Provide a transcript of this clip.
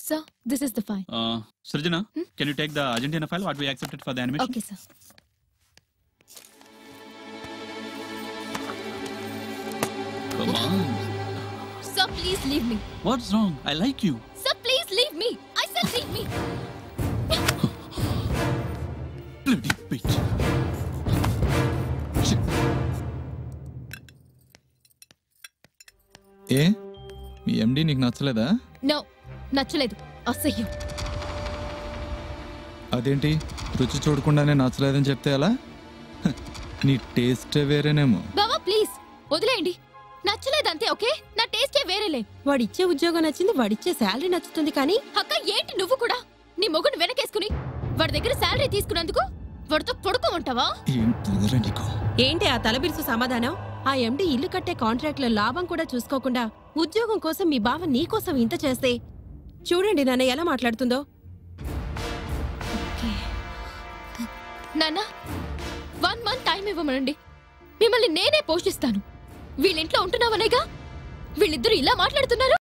Sir, this is the file. Srijana, can you take the Argentina file what we accepted for the animation? Okay, sir. Come on. Sir, please leave me. What's wrong? I like you. Sir, please leave me. I said leave me. Bloody bitch. Shit. ఏ మీ ఎండి నీకు నచ్చలేదా? No, నచ్చలేదు. అసహ్యం. అదేంటి రుచి చూడకుండానే నచ్చలేదని చెప్తే ఎలా? నీ టేస్టే వేరేనేమో. బావా ప్లీజ్ వదిలేయండి. నచ్చలేదంతే. ఓకే, నా టేస్టే వేరేలే. వాడిచ్చే ఉద్యోగం నచ్చింది, వాడిచ్చే శాలరీ నచ్చుతుంది. కానీ అక్క ఏంటి నువ్వు కూడా నీ మొగుడు వెనకేసుకుని వాడి దగ్గర శాలరీ తీసుకున్నందుకు వాడితో పడుకోమంటావా? ఏంటి ఆ తలబిరుసు సమాధానం? ఆ ఎండి ఇల్లు కట్టే కాంట్రాక్ట్ లో లాభం కూడా చూసుకోకుండా ఉద్యోగం కోసం మీ బావ నీకోసం ఇంత చేస్తే చూడండి నాన్న ఎలా మాట్లాడుతుందో. నాన్న 1 month టైం ఇవ్వమనండి. మిమ్మల్ని నేనే పోషిస్తాను. వీళ్ళింట్లో ఉంటున్నావనేగా వీళ్ళిద్దరూ ఇలా మాట్లాడుతున్నారు.